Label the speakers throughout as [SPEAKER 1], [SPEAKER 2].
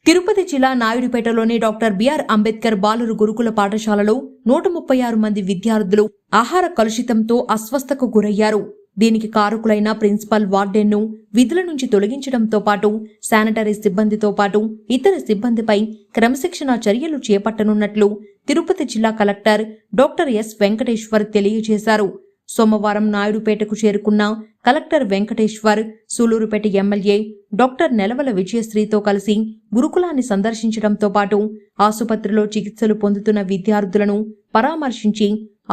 [SPEAKER 1] తిరుపతి జిల్లా నాయుడుపేటలోని doctor BR Ambedkar బాలురు గురుకుల పాఠశాలలో 136 మంది విద్యార్థులు ఆహార కలుషితంతో అస్వస్థకు గురయ్యారు. దీనికి కారకులైన ప్రిన్సిపల్ వార్డెన్ను విధుల నుంచి తొలగించడంతో పాటు శానిటరీ సిబ్బందితో పాటు ఇతర సిబ్బందిపై క్రమశిక్షణా చర్యలు చేపట్టనున్నట్లు తిరుపతి జిల్లా కలెక్టర్ డాక్టర్ ఎస్ వెంకటేశ్వర్ తెలియజేశారు. సోమవారం నాయుడుపేటకు చేరుకున్న collector Venkateswar Sullurpeta MLA doctor Nelavala విజయశ్రీతో కలిసి గురుకులాన్ని సందర్శించడంతో పాటు ఆసుపత్రిలో చికిత్సలు పొందుతున్న విద్యార్థులను పరామర్శించి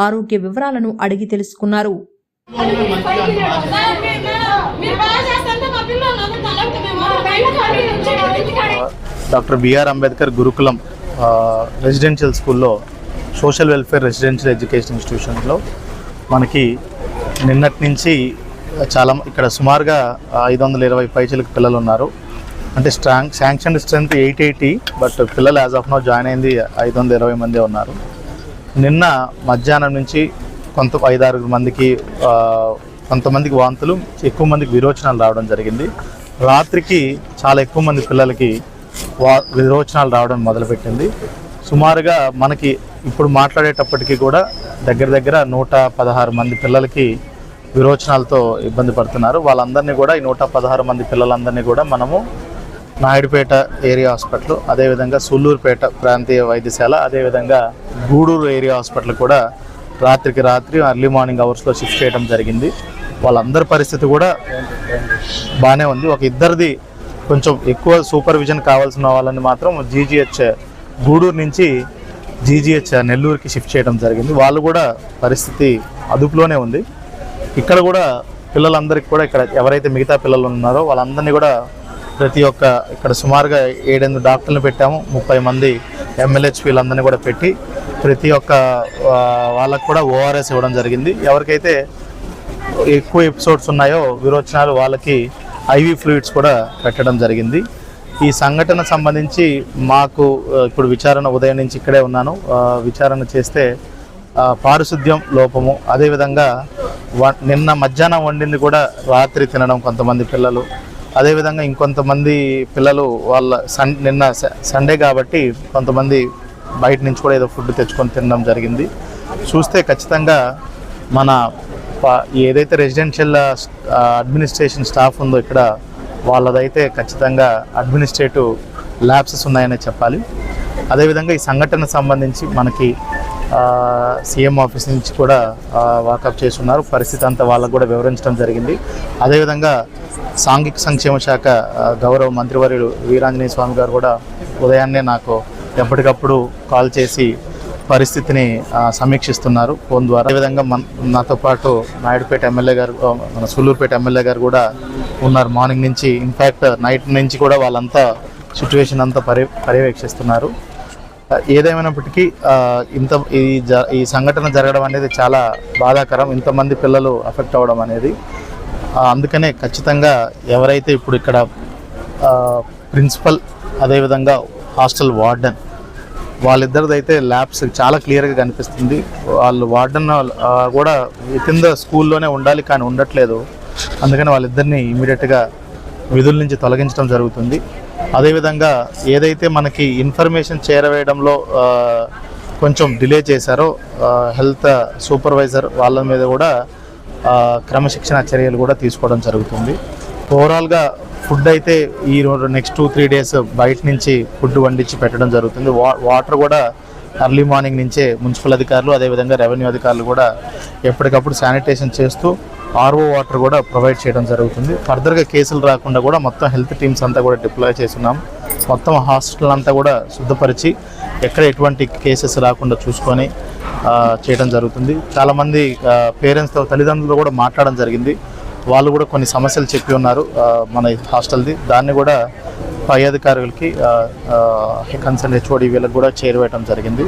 [SPEAKER 1] ఆరోగ్య వివరాలను అడిగి తెలుసుకున్నారు.
[SPEAKER 2] డాక్టర్ బిఆర్ అంబేద్కర్ గురుకులం రెసిడెన్షియల్ స్కూల్లో సోషల్ వెల్ఫేర్ రెసిడెన్షియల్ ఎడ్యుకేషన్ ఇన్స్టిట్యూషన్లో మనకి నిన్నటి నుంచి చాలా ఇక్కడ సుమారుగా 520 పైచలకు పిల్లలు ఉన్నారు. అంటే శాంక్షన్ స్ట్రెంత్ 880, బట్ పిల్లలు యాజ్ ఆఫ్ నో జాయిన్ అయింది 520 మంది ఉన్నారు. నిన్న మధ్యాహ్నం నుంచి 5-6 మందికి కొంతమందికి వాంతులు, ఎక్కువ మందికి విరోచనాలు రావడం జరిగింది. రాత్రికి చాలా ఎక్కువ మంది పిల్లలకి విరోచనాలు రావడం మొదలుపెట్టింది. సుమారుగా మనకి ఇప్పుడు మాట్లాడేటప్పటికీ కూడా దగ్గర 116 మంది పిల్లలకి విరోచనాలతో ఇబ్బంది పడుతున్నారు. వాళ్ళందరినీ కూడా ఈ 116 మంది పిల్లలందరినీ కూడా మనము నాయుడుపేట ఏరియా హాస్పిటల్, అదేవిధంగా సూళ్ళూరుపేట ప్రాంతీయ వైద్యశాల, అదేవిధంగా గూడూరు ఏరియా హాస్పిటల్ కూడా రాత్రి ఎర్లీ మార్నింగ్ అవర్స్లో షిఫ్ట్ చేయడం జరిగింది. వాళ్ళందరి పరిస్థితి కూడా బాగానే ఉంది. ఒక ఇద్దరిది కొంచెం ఎక్కువ సూపర్విజన్ కావాల్సిన వాళ్ళని మాత్రం జీజీహెచ్ గూడూరు నుంచి జీజీహెచ్ నెల్లూరుకి షిఫ్ట్ చేయడం జరిగింది. వాళ్ళు కూడా పరిస్థితి అదుపులోనే ఉంది. ఇక్కడ కూడా పిల్లలందరికీ కూడా ఇక్కడ ఎవరైతే మిగతా పిల్లలు ఉన్నారో వాళ్ళందరినీ కూడా ఇక్కడ సుమారుగా 7-8 డాక్టర్లను పెట్టాము. 30 మంది MLHPలందరినీ కూడా పెట్టి ప్రతి ఒక్క వాళ్ళకు కూడా ORS ఇవ్వడం జరిగింది. ఎవరికైతే ఎక్కువ ఎపిసోడ్స్ ఉన్నాయో విరోచనాలు, వాళ్ళకి IV ఫ్లూయిడ్స్ కూడా పెట్టడం జరిగింది. ఈ సంఘటన సంబంధించి మాకు ఇప్పుడు విచారణ ఉదయం నుంచి ఇక్కడే ఉన్నాను. విచారణ చేస్తే పారిశుద్ధ్యం లోపము, అదేవిధంగా నిన్న మధ్యాహ్నం వండింది కూడా రాత్రి తినడం కొంతమంది పిల్లలు, అదేవిధంగా ఇంకొంతమంది పిల్లలు నిన్న సండే కాబట్టి కొంతమంది బయట నుంచి కూడా ఏదో ఫుడ్ తెచ్చుకొని తినడం జరిగింది. చూస్తే ఖచ్చితంగా మన ఏదైతే రెసిడెన్షియల్ అడ్మినిస్ట్రేషన్ స్టాఫ్ ఉందో ఇక్కడ వాళ్ళదైతే ఖచ్చితంగా అడ్మినిస్ట్రేటివ్ ల్యాప్సెస్ ఉన్నాయనే చెప్పాలి. అదేవిధంగా ఈ సంఘటన సంబంధించి మనకి సీఎం ఆఫీస్ నుంచి కూడా వాకప్ చేస్తున్నారు. పరిస్థితి అంతా వాళ్ళకు కూడా వివరించడం జరిగింది. అదేవిధంగా సాంఘిక సంక్షేమ శాఖ గౌరవ మంత్రివర్యులు వీరాంజనేయ స్వామి గారు కూడా ఉదయాన్నే నాకు ఎప్పటికప్పుడు కాల్ చేసి పరిస్థితిని సమీక్షిస్తున్నారు ఫోన్ ద్వారా. అదేవిధంగా నాతో పాటు నాయుడుపేట ఎమ్మెల్యే గారు, మన సూళ్ళూరుపేట ఎమ్మెల్యే గారు కూడా ఉన్నారు మార్నింగ్ నుంచి. ఇన్ఫ్యాక్ట్ నైట్ నుంచి కూడా వాళ్ళంతా సిచ్యువేషన్ అంతా పర్యవేక్షిస్తున్నారు. ఏదేమైనప్పటికీ ఈ సంఘటన జరగడం అనేది చాలా బాధాకరం, ఇంతమంది పిల్లలు అఫెక్ట్ అవ్వడం అనేది. అందుకనే ఖచ్చితంగా ఎవరైతే ఇప్పుడు ఇక్కడ ప్రిన్సిపల్, అదేవిధంగా హాస్టల్ వార్డెన్, వాళ్ళిద్దరిదైతే ల్యాబ్స్ చాలా క్లియర్గా కనిపిస్తుంది. వాళ్ళు వార్డెన్ కూడా కింద స్కూల్లోనే ఉండాలి కానీ ఉండట్లేదు. అందుకని వాళ్ళిద్దరిని ఇమీడియట్గా విధుల నుంచి తొలగించడం జరుగుతుంది. అదేవిధంగా ఏదైతే మనకి ఇన్ఫర్మేషన్ చేరవేయడంలో కొంచెం డిలే చేశారో హెల్త్ సూపర్వైజర్ వాళ్ళ మీద కూడా క్రమశిక్షణ చర్యలు కూడా తీసుకోవడం జరుగుతుంది. ఓవరాల్గా ఫుడ్ అయితే ఈ నెక్స్ట్ 2-3 డేస్ బయట నుంచి ఫుడ్ వండించి పెట్టడం జరుగుతుంది. వాటర్ కూడా ఎర్లీ మార్నింగ్ నుంచే మున్సిపల్ అధికారులు, అదేవిధంగా రెవెన్యూ అధికారులు కూడా ఎప్పటికప్పుడు శానిటేషన్ చేస్తూ RO వాటర్ కూడా ప్రొవైడ్ చేయడం జరుగుతుంది. ఫర్దర్గా కేసులు రాకుండా కూడా మొత్తం హెల్త్ టీమ్స్ అంతా కూడా డిప్లాయ్ చేస్తున్నాం. మొత్తం హాస్పిటల్ అంతా కూడా శుద్ధపరిచి ఎక్కడ ఎటువంటి కేసెస్ రాకుండా చూసుకొని చేయడం జరుగుతుంది. చాలామంది పేరెంట్స్తో, తల్లిదండ్రులు కూడా మాట్లాడడం జరిగింది. వాళ్ళు కూడా కొన్ని సమస్యలు చెప్పి ఉన్నారు మన హాస్టల్ది. దాన్ని కూడా పై అధికారులకి కన్సర్న్ HOD వీళ్ళకి కూడా చేరవేయడం జరిగింది.